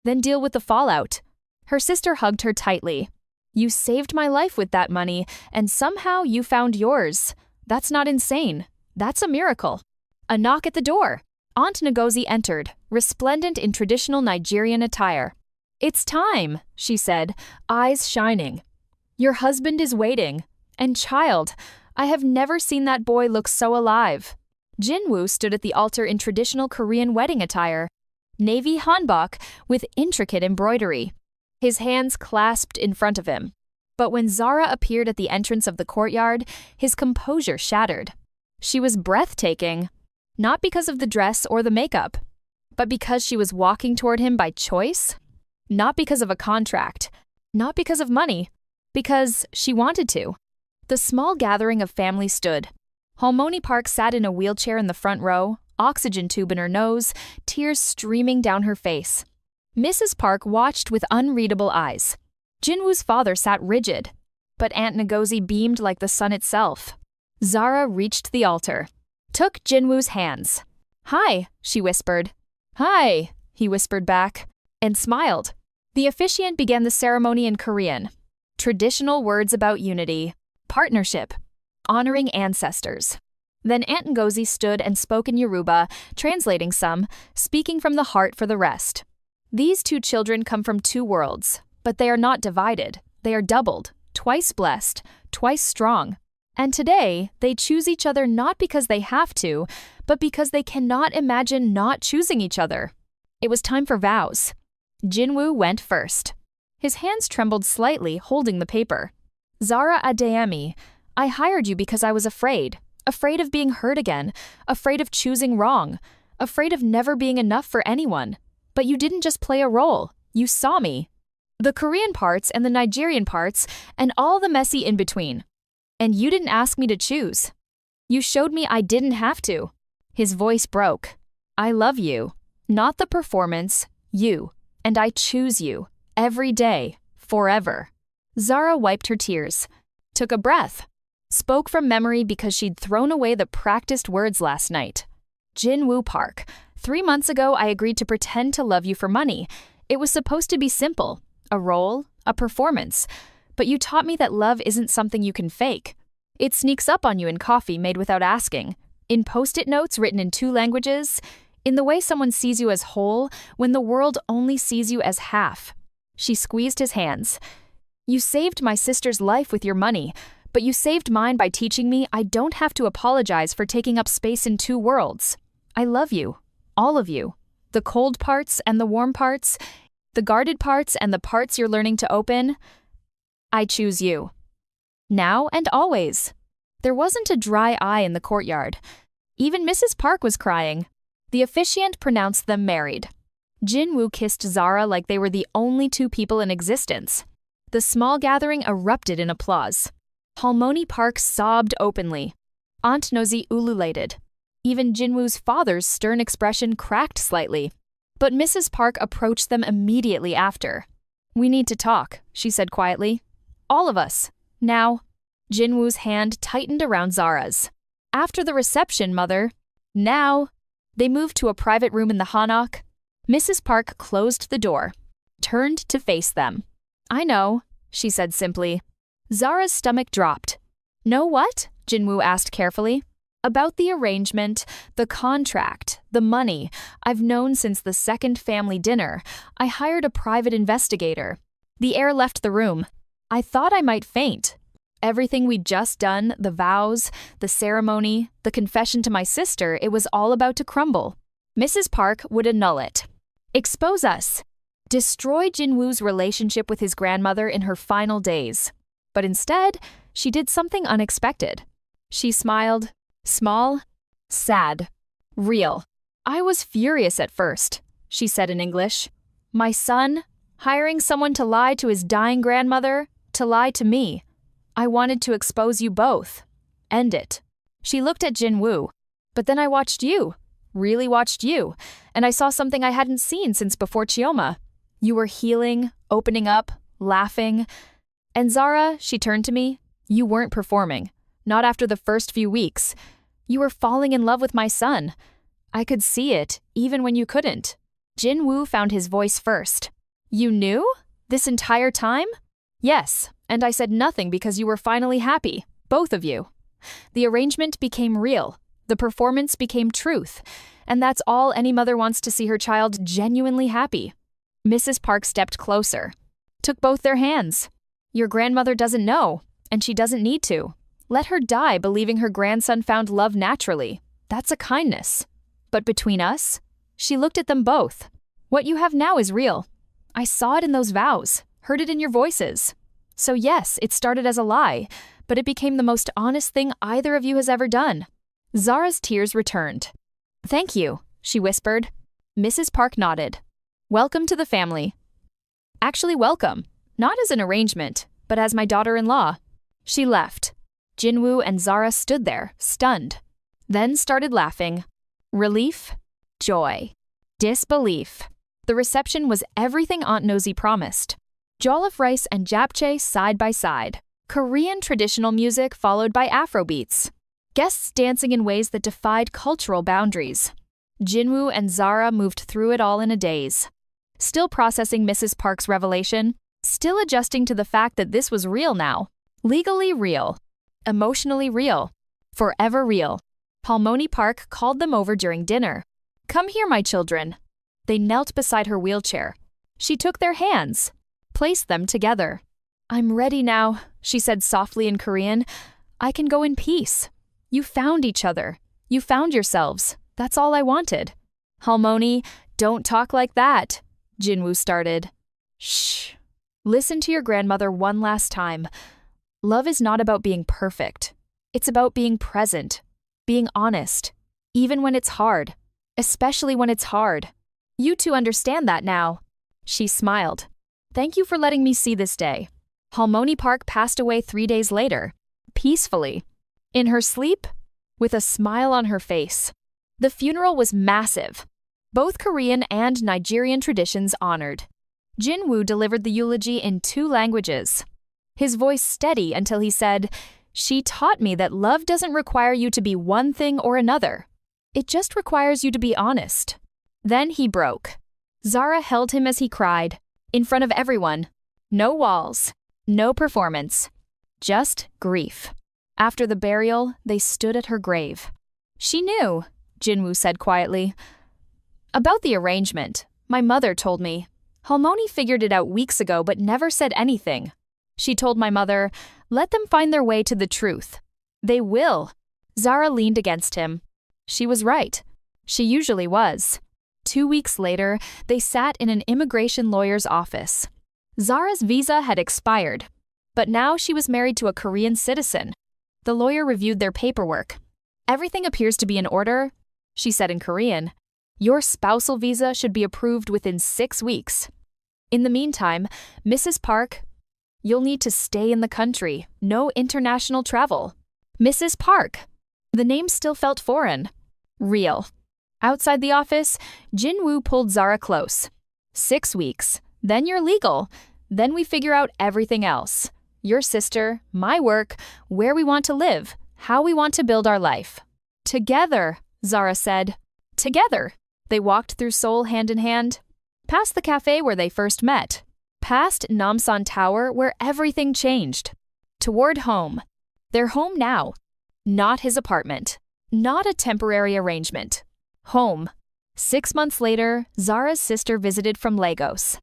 Then deal with the fallout. Her sister hugged her tightly. You saved my life with that money, and somehow you found yours. That's not insane. That's a miracle. A knock at the door. Aunt Ngozi entered, resplendent in traditional Nigerian attire. It's time, she said, eyes shining. Your husband is waiting. And child, I have never seen that boy look so alive. Jin-woo stood at the altar in traditional Korean wedding attire. Navy hanbok with intricate embroidery. His hands clasped in front of him. But when Zara appeared at the entrance of the courtyard, his composure shattered. She was breathtaking, not because of the dress or the makeup, but because she was walking toward him by choice. Not because of a contract, not because of money, because she wanted to. The small gathering of family stood. Halmoni Park sat in a wheelchair in the front row, oxygen tube in her nose, tears streaming down her face. Mrs. Park watched with unreadable eyes. Jin-woo's father sat rigid, but Aunt Ngozi beamed like the sun itself. Zara reached the altar, took Jin-woo's hands. Hi, she whispered. Hi, he whispered back, and smiled. The officiant began the ceremony in Korean. Traditional words about unity, partnership, honoring ancestors. Then Aunt Ngozi stood and spoke in Yoruba, translating some, speaking from the heart for the rest. These two children come from two worlds, but they are not divided. They are doubled, twice blessed, twice strong. And today, they choose each other not because they have to, but because they cannot imagine not choosing each other. It was time for vows. Jin-woo went first. His hands trembled slightly, holding the paper. Zara Adeyemi, I hired you because I was afraid of being hurt again, afraid of choosing wrong, afraid of never being enough for anyone. But you didn't just play a role, you saw me. The Korean parts and the Nigerian parts, and all the messy in between. And you didn't ask me to choose. You showed me I didn't have to. His voice broke. I love you. Not the performance, you. And I choose you. Every day. Forever. Zara wiped her tears. Took a breath. Spoke from memory because she'd thrown away the practiced words last night. Jin-woo Park. 3 months ago, I agreed to pretend to love you for money. It was supposed to be simple. A role, a performance. But you taught me that love isn't something you can fake. It sneaks up on you in coffee made without asking, in post-it notes written in 2 languages, in the way someone sees you as whole when the world only sees you as half. She squeezed his hands. You saved my sister's life with your money, but you saved mine by teaching me I don't have to apologize for taking up space in 2 worlds. I love you, all of you. The cold parts and the warm parts, the guarded parts and the parts you're learning to open. I choose you. Now and always. There wasn't a dry eye in the courtyard. Even Mrs. Park was crying. The officiant pronounced them married. Jin-woo kissed Zara like they were the only 2 people in existence. The small gathering erupted in applause. Halmoni Park sobbed openly. Aunt Nosy ululated. Even Jin-woo's father's stern expression cracked slightly. But Mrs. Park approached them immediately after. We need to talk, she said quietly. All of us. Now. Jin-woo's hand tightened around Zara's. After the reception, mother. Now. They moved to a private room in the hanok. Mrs. Park closed the door, turned to face them. I know, she said simply. Zara's stomach dropped. Know what? Jin-woo asked carefully. About the arrangement, the contract, the money. I've known since the second family dinner. I hired a private investigator. The air left the room. I thought I might faint. Everything we'd just done, the vows, the ceremony, the confession to my sister, it was all about to crumble. Mrs. Park would annul it. Expose us. Destroy Jin-woo's relationship with his grandmother in her final days. But instead, she did something unexpected. She smiled. Small, sad, real. I was furious at first, she said in English. My son, hiring someone to lie to his dying grandmother, to lie to me. I wanted to expose you both. End it. She looked at Jin-woo. But then I watched you. Really watched you. And I saw something I hadn't seen since before Chioma. You were healing, opening up, laughing. And Zara, she turned to me, you weren't performing. Not after the first few weeks. You were falling in love with my son. I could see it, even when you couldn't. Jin-woo found his voice first. You knew? This entire time? Yes, and I said nothing because you were finally happy, both of you. The arrangement became real. The performance became truth. And that's all any mother wants, to see her child genuinely happy. Mrs. Park stepped closer. Took both their hands. Your grandmother doesn't know, and she doesn't need to. Let her die believing her grandson found love naturally. That's a kindness. But between us, she looked at them both. What you have now is real. I saw it in those vows, heard it in your voices. So yes, it started as a lie, but it became the most honest thing either of you has ever done. Zara's tears returned. Thank you, she whispered. Mrs. Park nodded. Welcome to the family. Actually, welcome. Not as an arrangement, but as my daughter-in-law. She left. Jin-woo and Zara stood there, stunned. Then started laughing. Relief, joy, disbelief. The reception was everything Aunt Nosy promised. Jollof rice and japchae side by side. Korean traditional music followed by Afrobeats. Guests dancing in ways that defied cultural boundaries. Jin-woo and Zara moved through it all in a daze. Still processing Mrs. Park's revelation, still adjusting to the fact that this was real now. Legally real. Emotionally real. Forever real. Halmoni Park called them over during dinner. Come here, my children. They knelt beside her wheelchair. She took their hands, placed them together. I'm ready now, she said softly in Korean. I can go in peace. You found each other. You found yourselves. That's all I wanted. Halmoni, don't talk like that, Jin-woo started. Shh. Listen to your grandmother one last time. Love is not about being perfect. It's about being present, being honest, even when it's hard, especially when it's hard. You two understand that now. She smiled. Thank you for letting me see this day. Halmoni Park passed away 3 days later. peacefully. In her sleep, with a smile on her face. The funeral was massive. Both Korean and Nigerian traditions honored. Jin-woo delivered the eulogy in 2 languages. His voice steady until he said, "She taught me that love doesn't require you to be one thing or another. It just requires you to be honest." Then he broke. Zara held him as he cried, in front of everyone. No walls, no performance, just grief. After the burial, they stood at her grave. "She knew," Jin-woo said quietly. "About the arrangement, my mother told me. Halmoni figured it out weeks ago but never said anything. She told my mother, 'Let them find their way to the truth.' They will." Zara leaned against him. She was right. She usually was. 2 weeks later, they sat in an immigration lawyer's office. Zara's visa had expired, but now she was married to a Korean citizen. The lawyer reviewed their paperwork. "Everything appears to be in order," she said in Korean. "Your spousal visa should be approved within 6 weeks. In the meantime, Mrs. Park, you'll need to stay in the country. No international travel." Mrs. Park. The name still felt foreign. Real. Outside the office, Jin-woo pulled Zara close. 6 weeks. Then you're legal. Then we figure out everything else. Your sister, my work, where we want to live, how we want to build our life. Together, Zara said. Together. They walked through Seoul hand in hand. Past the cafe where they first met. Past Namsan Tower where everything changed. Toward home. Their home now. Not his apartment. Not a temporary arrangement. Home. 6 months later, Zara's sister visited from Lagos.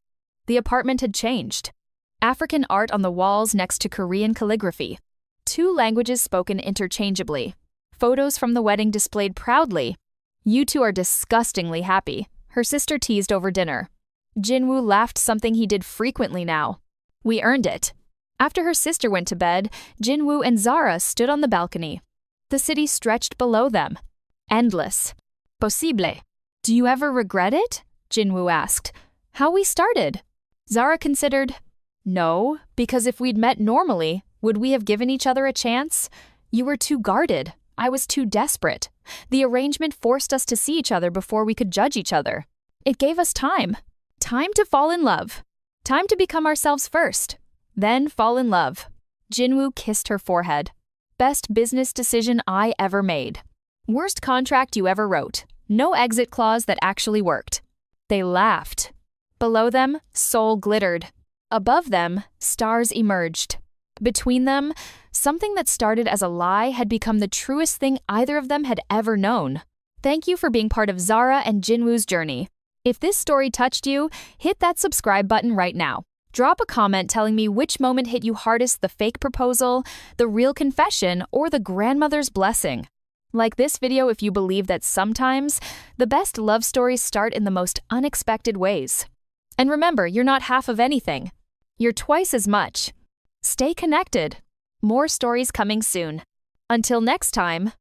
The apartment had changed. African art on the walls next to Korean calligraphy. 2 languages spoken interchangeably. Photos from the wedding displayed proudly. "You two are disgustingly happy," her sister teased over dinner. Jin-woo laughed, something he did frequently now. "We earned it." After her sister went to bed, Jin-woo and Zara stood on the balcony. The city stretched below them. Endless. Possible. "Do you ever regret it?" Jin-woo asked. "How we started?" Zara considered. "No, because if we'd met normally, would we have given each other a chance? You were too guarded. I was too desperate. The arrangement forced us to see each other before we could judge each other. It gave us time. Time to fall in love. Time to become ourselves first. Then fall in love." Jin-woo kissed her forehead. "Best business decision I ever made. Worst contract you ever wrote. No exit clause that actually worked." They laughed. Below them, Seoul glittered. Above them, stars emerged. Between them, something that started as a lie had become the truest thing either of them had ever known. Thank you for being part of Zara and Jin-woo's journey. If this story touched you, hit that subscribe button right now. Drop a comment telling me which moment hit you hardest, the fake proposal, the real confession, or the grandmother's blessing. Like this video if you believe that sometimes the best love stories start in the most unexpected ways. And remember, you're not half of anything. You're twice as much. Stay connected. More stories coming soon. Until next time.